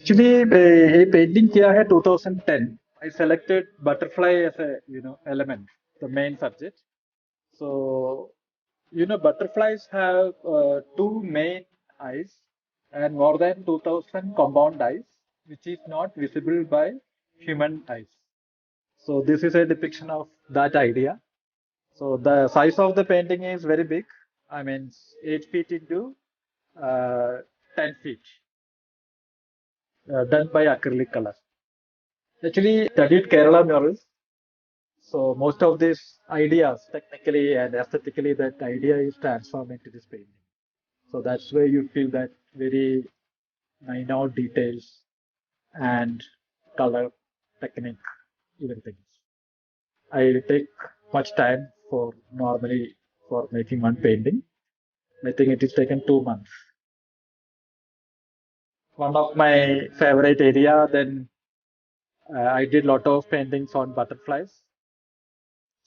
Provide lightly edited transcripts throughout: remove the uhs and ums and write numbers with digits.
Actually ये painting किया है 2010. I selected butterfly as a element, the main subject. So butterflies have two main eyes and more than 2000 compound eyes, which is not visible by human eyes. So this is a depiction of that idea. So the size of the painting is very big. I mean, 8 feet into 10 feet, done by acrylic color. Actually, studied Kerala murals. So most of these ideas, technically and aesthetically, that idea is transformed into this painting. So that's where you feel that very minute details and color technique, even things. I take much time for normally for making one painting. I think it is taken 2 months. One of my favorite area. Then I did lot of paintings on butterflies.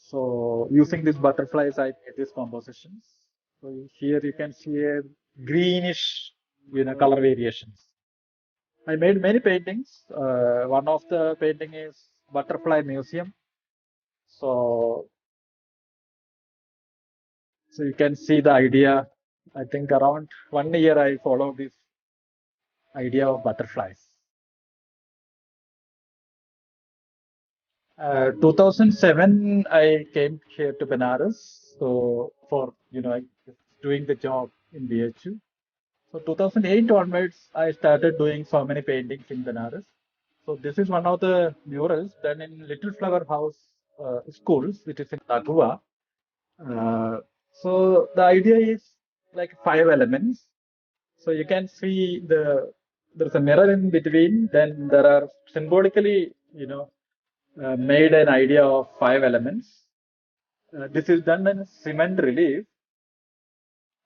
So using these butterflies, I made these compositions. So here you can see a greenish, color variations. I made many paintings. One of the painting is Butterfly Museum. So, so you can see the idea. I think around 1 year I followed this idea of butterflies. 2007 I came here to Benares. So for doing the job in BHU. So 2008 onwards, I started doing so many paintings in Benares. So this is one of the murals done in Little Flower House schools, which is in Lagua. Uh, so the idea is like 5 elements. So you can see there's a mirror in between. Then there are symbolically, made an idea of 5 elements. This is done in cement relief,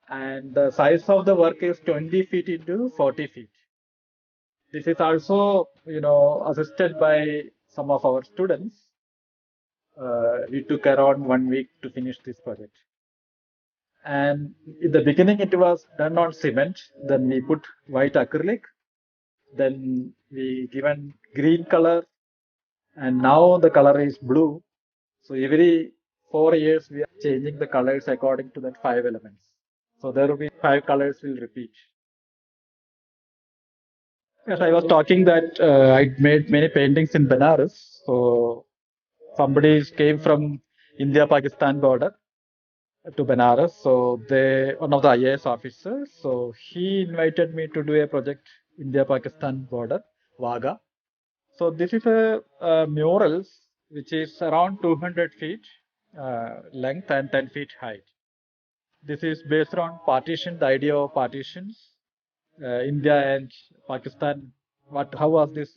and the size of the work is 20 feet into 40 feet. This is also, assisted by some of our students. We took around 1 week to finish this project. And in the beginning, it was done on cement. Then we put white acrylic. Then we given green color, and now the color is blue. So every 4 years, we are changing the colors according to that 5 elements. So there will be 5 colors will repeat. Yes, I was talking that I made many paintings in Benares. So somebody came from India-Pakistan border to Benares. So they, one of the IAS officers, so he invited me to do a project India-Pakistan border, Vaga. So this is a murals which is around 200 feet length and 10 feet height. This is based on partition, the idea of partitions, India and Pakistan. How was this?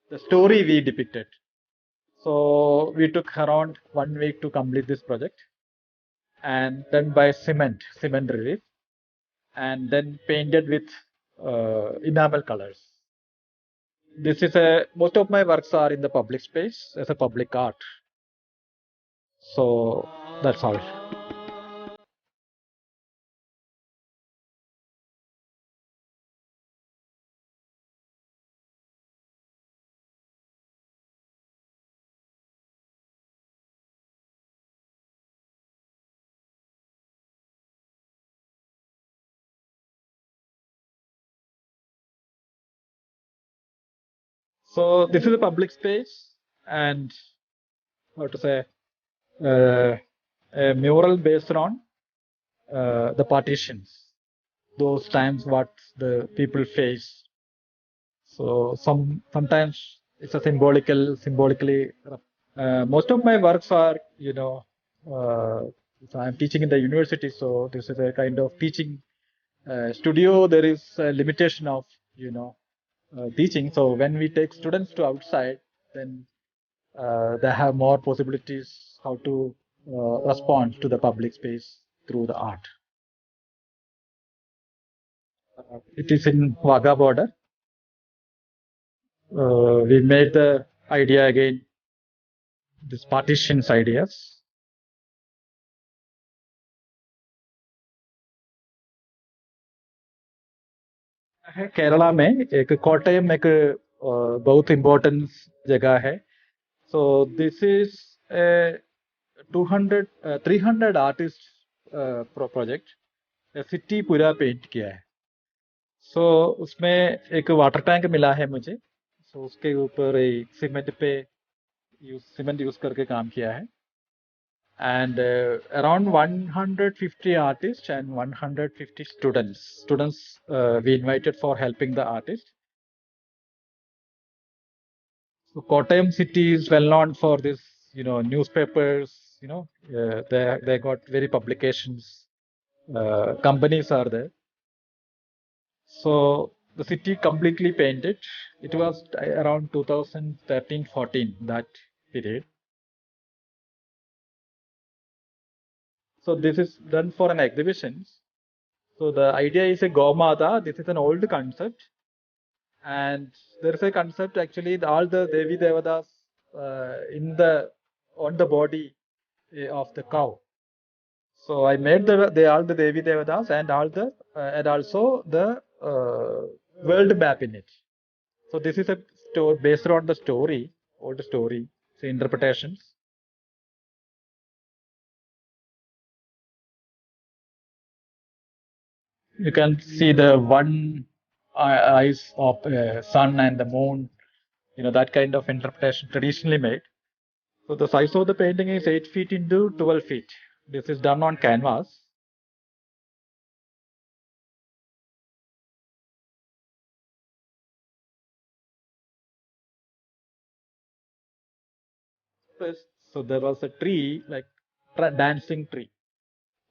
The story we depicted. So we took around 1 week to complete this project, and then by cement relief, and then painted with enamel colors. This is most of my works are in the public space as a public art. So that's all. So this is a public space, and how to say, uh, a mural based on the partitions. Those times what the people face. So sometimes it's a symbolically. Most of my works are, so I'm teaching in the university, so this is a kind of teaching studio. There is a limitation of, teaching. So when we take students to outside, then they have more possibilities how to respond to the public space through the art. It is in Wagah border. We made the idea again, this partitions ideas. है केरला में एक कोट्टयम एक बहुत important जगह है. So this is a 200 300 artist project city पूरा paint किया है. सो उसमें एक वाटर टैंक मिला है मुझे. सो उसके ऊपर एक सीमेंट यूज करके काम किया है. And around 150 artists and 150 students we invited for helping the artist. So Kottayam city is well known for this, newspapers, they got very publications, companies are there. So the city completely painted. It was around 2013-14, that period. So this is done for an exhibition. So the idea is a Gaumata. This is an old concept. And there is a concept actually, all the Devi Devadas on the body of the cow. So I made all the Devi Devadas and and also the world map in it. So this is a story based on the story, old story, so interpretations. You can see the one eyes of sun and the moon, that kind of interpretation traditionally made. So the size of the painting is 8 feet into 12 feet. This is done on canvas. So there was a tree, like dancing tree.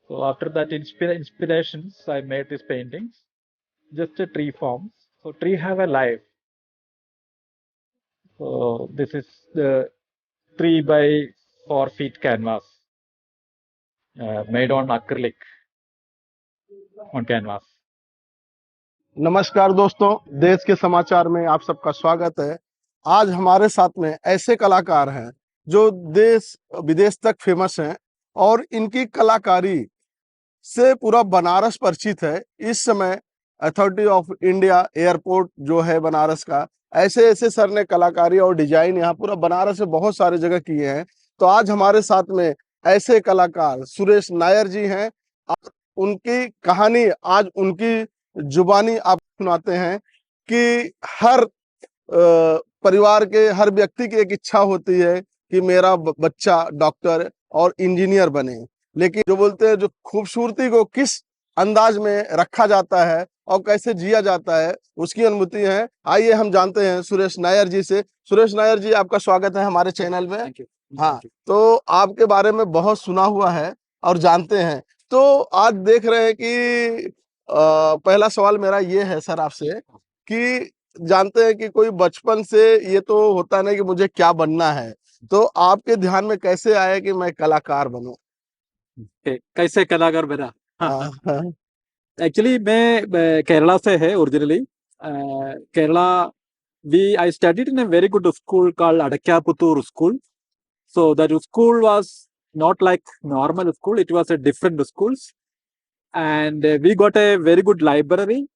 So after that inspirations, I made these paintings, just a tree forms. So tree have a life. So this is the 3 by 4 feet canvas made on acrylic on canvas. नमस्कार दोस्तों, देश के समाचार में आप सबका स्वागत है। आज हमारे साथ में ऐसे कलाकार हैं जो देश विदेश तक फेमस हैं और इनकी कलाकारी से पूरा बनारस परिचित है। इस समय अथॉरिटी ऑफ इंडिया एयरपोर्ट जो है बनारस का, ऐसे ऐसे सर ने कलाकारी और डिजाइन यहाँ पूरा बनारस में बहुत सारे जगह किए हैं। तो आज हमारे साथ में ऐसे कलाकार सुरेश नायर जी हैं। उनकी कहानी आज उनकी जुबानी आप सुनाते हैं कि हर परिवार के हर व्यक्ति की एक इच्छा होती है कि मेरा बच्चा डॉक्टर और इंजीनियर बने, लेकिन जो बोलते हैं जो खूबसूरती को किस अंदाज में रखा जाता है और कैसे जिया जाता है, उसकी अनुभूति है। आइए हम जानते हैं सुरेश नायर जी से। सुरेश नायर जी, आपका स्वागत है हमारे चैनल में। हाँ, तो आपके बारे में बहुत सुना हुआ है और जानते हैं। तो आज देख रहे हैं कि पहला सवाल मेरा ये है सर आपसे कि जानते हैं कि कोई बचपन से ये तो होता नहीं कि मुझे क्या बनना है, तो आपके ध्यान में कैसे आया कि मैं कलाकार बनूं? कैसे कलाकार बना? हाँ, एक्चुअली मैं केरला से है originally. Kerala I studied in a very good school called Adakyaputur School. So that school was not like normal school, it was a different schools. And we got a very good library.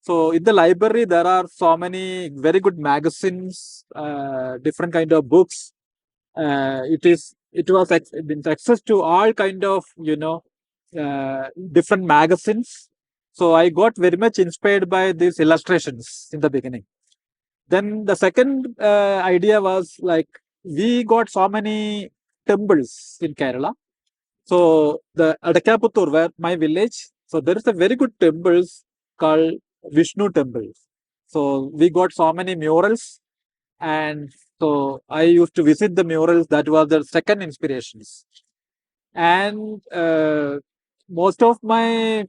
So in the library there are so many very good magazines, different kind of books. It was access to all kind of different magazines. So I got very much inspired by these illustrations in the beginning. Then the second idea was like we got so many temples in Kerala. So the Adakyaputur, where my village, so there is a very good temples called Vishnu temple. So we got so many murals, and so I used to visit the murals. That was the second inspirations. And most of my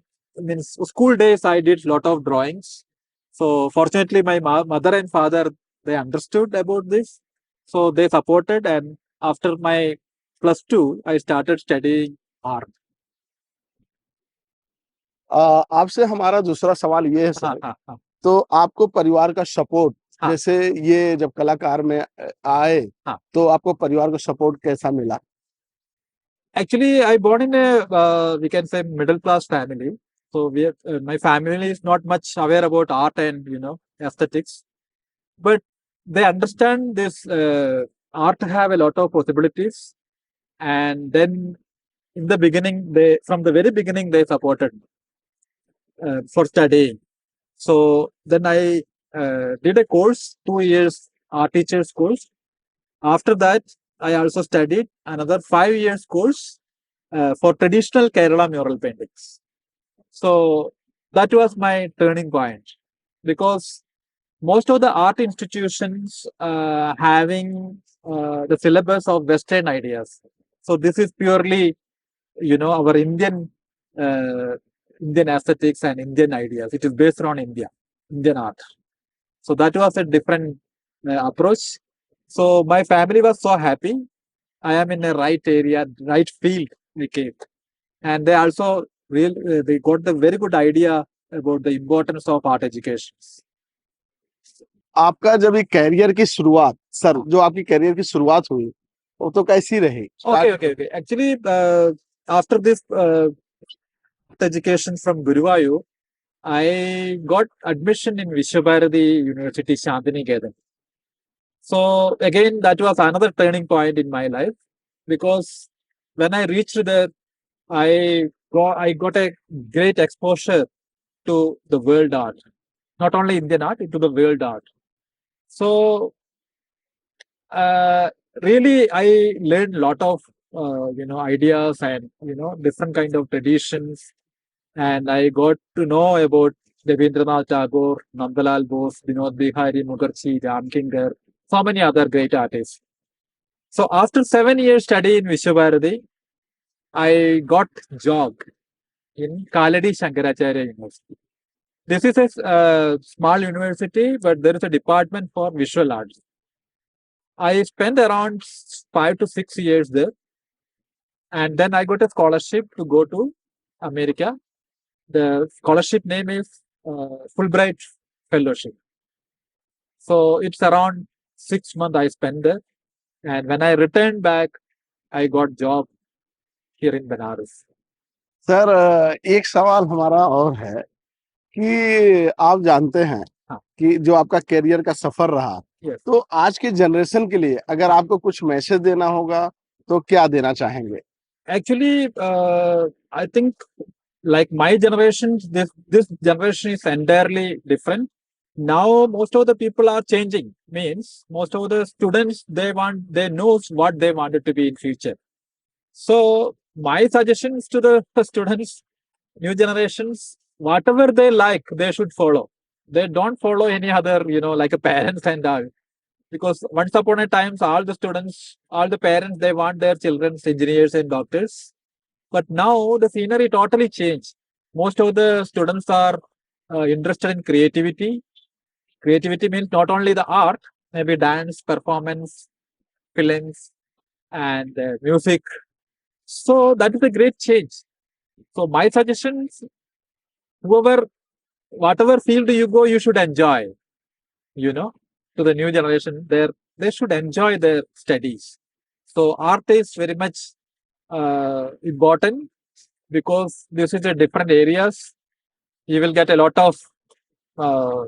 school days, I did lot of drawings. So fortunately, my mother and father, they understood about this, so they supported. And after my +2, I started studying art. आपसे हमारा दूसरा सवाल ये है sir, तो आपको परिवार का सपोर्ट, जैसे ये जब कलाकार में आए, तो आपको परिवार का सपोर्ट कैसा मिला? Actually, I born in a we can say middle class family. So my family is not much aware about art and aesthetics, but they understand this art have a lot of possibilities. And then in the beginning, from the very beginning they supported for studying. So then I did a course, 2 years art teachers course. After that, I also studied another 5 years course for traditional Kerala mural paintings. So that was my turning point, because most of the art institutions having the syllabus of Western ideas. So this is purely, our uh, Indian aesthetics and Indian ideas. It is based on Indian art. So that was a different approach. So my family was so happy. I am in the right area, right field. We came, and they also they got the very good idea about the importance of art education. आपका जब ये career की शुरुआत sir जो आपकी career की शुरुआत हुई वो तो कैसी रही Okay. Actually, after this education from Guruvayur, I got admission in Vishwabharati University, Shantiniketan. So again, that was another turning point in my life, because when I reached there, I got a great exposure to the world art, not only Indian art, into the world art. So uh, really, I learned a lot of ideas and different kind of traditions, and I got to know about Rabindranath Tagore, Nandalal Bose, Vinod Bihari Mukherjee, Ram Kinger, so many other great artists. So after 7 years study in Vishwabharati, I got job in Kaladi Shankaracharya University. This is a small university, but there is a department for visual arts. I spent around 5 to 6 years there, and then I got a scholarship to go to America. The scholarship name is Fulbright Fellowship. So it's around 6 months I spent there, and when I returned back, I got job here in Benares. Sir एक सवाल हमारा और है कि आप जानते हैं हाँ. कि जो आपका करियर का सफर रहा Yes. तो आज के जनरेशन के लिए अगर आपको कुछ मैसेज देना होगा तो क्या देना चाहेंगे Actually, I think like my generation, this generation is entirely different. Now most of the people are changing. Means most of the students they knows what they wanted to be in future. So my suggestions to the students, new generations, whatever they like, they should follow. They don't follow any other, like a parents and all. Because once upon a time, all the students, all the parents, they want their children engineers and doctors. But now the scenery totally changed. Most of the students are interested in creativity. Creativity means not only the art, maybe dance, performance, films, and music. So that is a great change. So my suggestions, whatever field you go, you should enjoy. To the new generation, they should enjoy their studies. So art is very much important, because this is a different areas. You will get a lot of uh,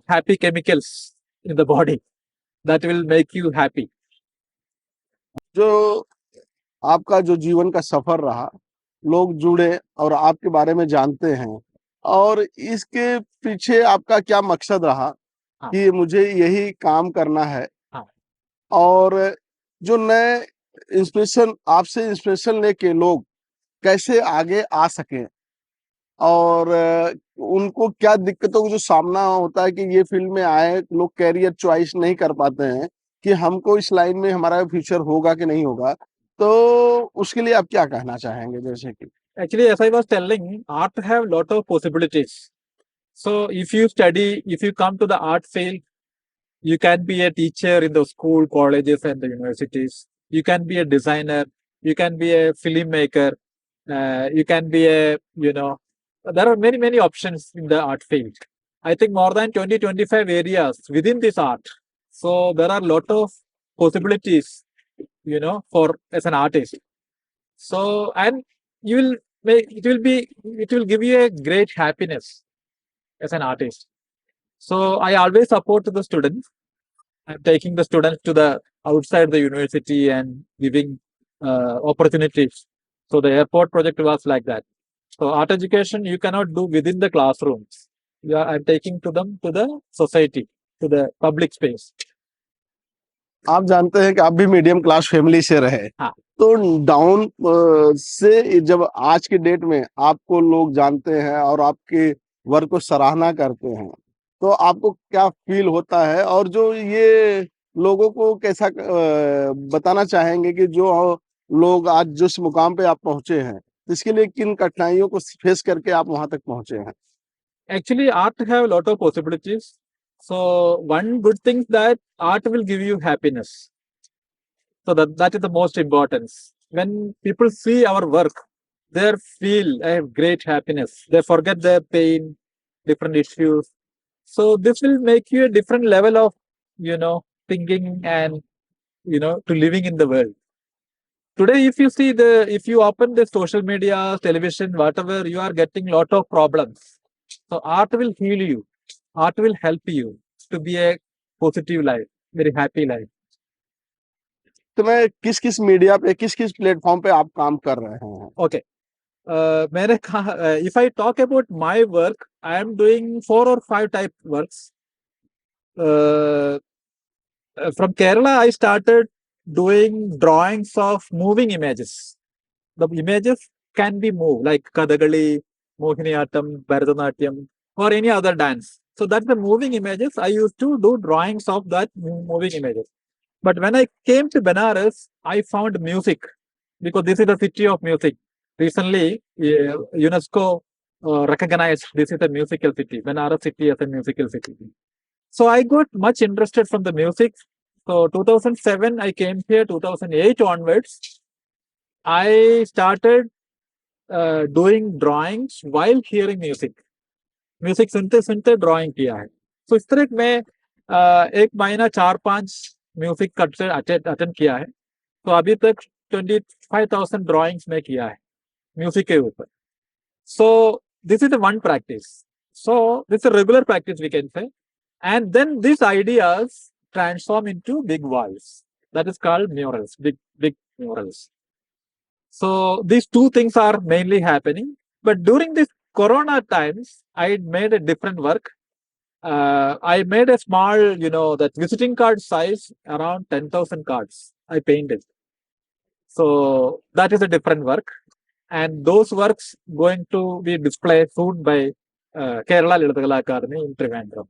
happy chemicals in the body that will make you happy. जो आपका जो जीवन का सफर रहा लोग जुड़े और आपके बारे में जानते हैं और इसके पीछे आपका क्या मकसद रहा हाँ. कि मुझे यही काम करना है हाँ. और जो नए इंस्पिरेशन आपसे इंस्पिरेशन लेके लोग कैसे आगे आ सकें और उनको क्या दिक्कतों का जो सामना होता है कि ये फील्ड में आए लोग कैरियर चॉइस नहीं कर पाते हैं कि हमको इस लाइन में हमारा फ्यूचर होगा कि नहीं होगा तो उसके लिए आप क्या कहना चाहेंगे जैसे कि Actually, as I was telling, art have lot of possibilities. So if you come to the art field, you can be a teacher in the school, colleges, and the universities. You can be a designer. You can be a filmmaker. You can be there are many options in the art field. I think more than 20-25 areas within this art. So there are a lot of possibilities, for as an artist. So, and you will it will give you a great happiness as an artist. So I always support the students. I'm taking the students to the outside the university and giving opportunities. So the airport project was like that. So art education you cannot do within the classrooms. I'm taking to them to the society, to the public space. आप जानते हैं कि आप भी medium class family से रहे, हाँ। तो डाउन से जब आज के डेट में आपको लोग जानते हैं और आपके वर्क को सराहना करते हैं, तो आपको क्या फील होता है? और जो ये लोगों को कैसा बताना चाहेंगे कि जो लोग आज जिस मुकाम पे आप पहुंचे हैं, इसके लिए किन कठिनाइयों को फेस करके आप वहां तक पहुंचे हैं? Actually, art have a lot of possibilities. So one good thing that art will give you happiness. So that is the most important. When people see our work, they feel a great happiness. They forget their pain, different issues. So this will make you a different level of, thinking and, to living in the world. Today, if you open the social media, television, whatever, you are getting lot of problems. So art will heal you. Art will help you to be a positive life, very happy life. तो मैं किस-किस media पे, किस-किस platform पे आप काम कर रहे हैं? Okay. मैंने कहा, if I talk about my work, I am doing 4 or 5 type works. From Kerala, I started doing drawings of moving images. The images can be moved, like Kathakali, Mohiniyattam, Bharatanatyam, or any other dance. So that's the moving images. I used to do drawings of that moving images. But when I came to Benares, I found music because this is the city of music. Recently, UNESCO recognized this is a musical city, Benares city as a musical city. So I got much interested from the music. So 2007, I came here. 2008 onwards, I started doing drawings while hearing music. Music सुनते सुनते drawing किया है. तो इस तरह मैं एक महीना 4-5 म्यूजिक अटेंड किया है. तो अभी तक 25,000 ड्राइंग्स में किया है म्यूजिक के ऊपर. So this is one practice. So this regular practice we can say. And then this ideas transform into big walls. That is called murals, big murals. So these two things are mainly happening. But during this Corona times, I made a different work. I made a small, that visiting card size around 10,000 cards. I painted. So that is a different work. And those works going to be displayed soon by Kerala Lalitha Academy in Trivandrum.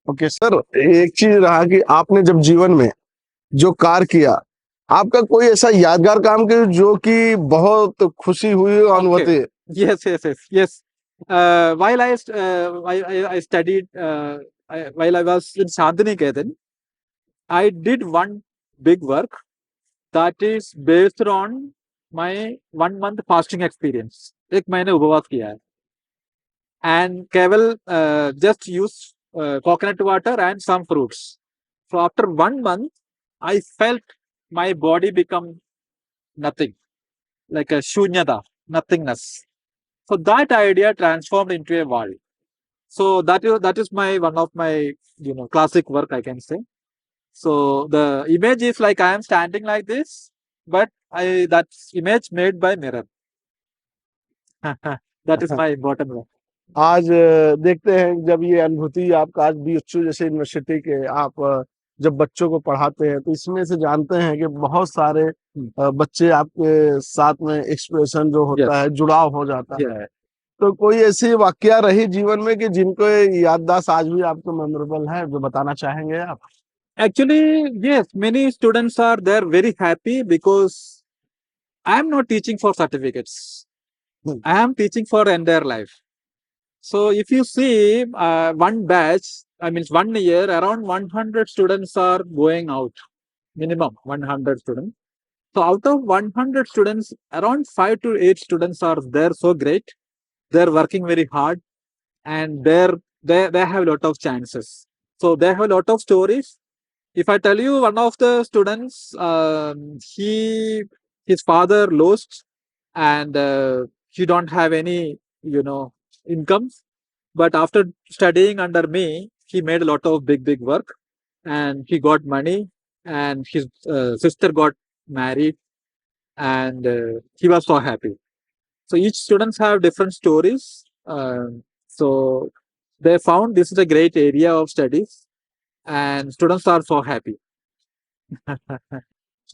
Okay sir, एक चीज रहा कि आपने जब जीवन में जो कार्य किया, आपका कोई ऐसा यादगार काम किया जो कि बहुत खुशी हुई अनुभूति? Yes. While I studied, while I was in Shantiniketan, I did one big work that is based on my 1 month fasting experience. एक महीने उपवास किया है. And केवल just use coconut water and some fruits. So after 1 month, I felt my body become nothing, like a shunyata, nothingness. So that idea transformed into a wall. So that is my one of my classic work, I can say. So the image is like I am standing like this, but that's image made by mirror. That is my important work. आज देखते हैं जब ये अनुभूति आपका आज BHU जैसे university के आप जब बच्चों को पढ़ाते हैं, तो इसमें से जानते हैं कि बहुत सारे बच्चे आपके साथ में एक्सप्रेशन जो होता है, जुड़ाव हो जाता है. तो कोई ऐसी वाकया रही जीवन में कि जिनको याददाश्त आज भी आपको मेमोरेबल है, जो बताना चाहेंगे आप? Actually, yes, many students are there very happy because I am not teaching for certificates. I am teaching for entire life. So if you see one batch, I mean 1 year, around 100 students are going out, minimum 100 students. So out of 100 students, around 5 to 8 students are there so great. They're working very hard and they have a lot of chances. So they have a lot of stories. If I tell you one of the students, his father lost and he don't have any, incomes. But after studying under me, he made a lot of big work, and he got money, and his sister got married, and he was so happy. So each students have different stories. So they found this is a great area of studies, and students are so happy.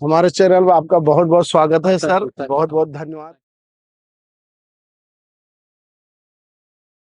हमारे channel में आपका बहुत बहुत स्वागत है Thank sir, you, thank you. बहुत बहुत धन्यवाद।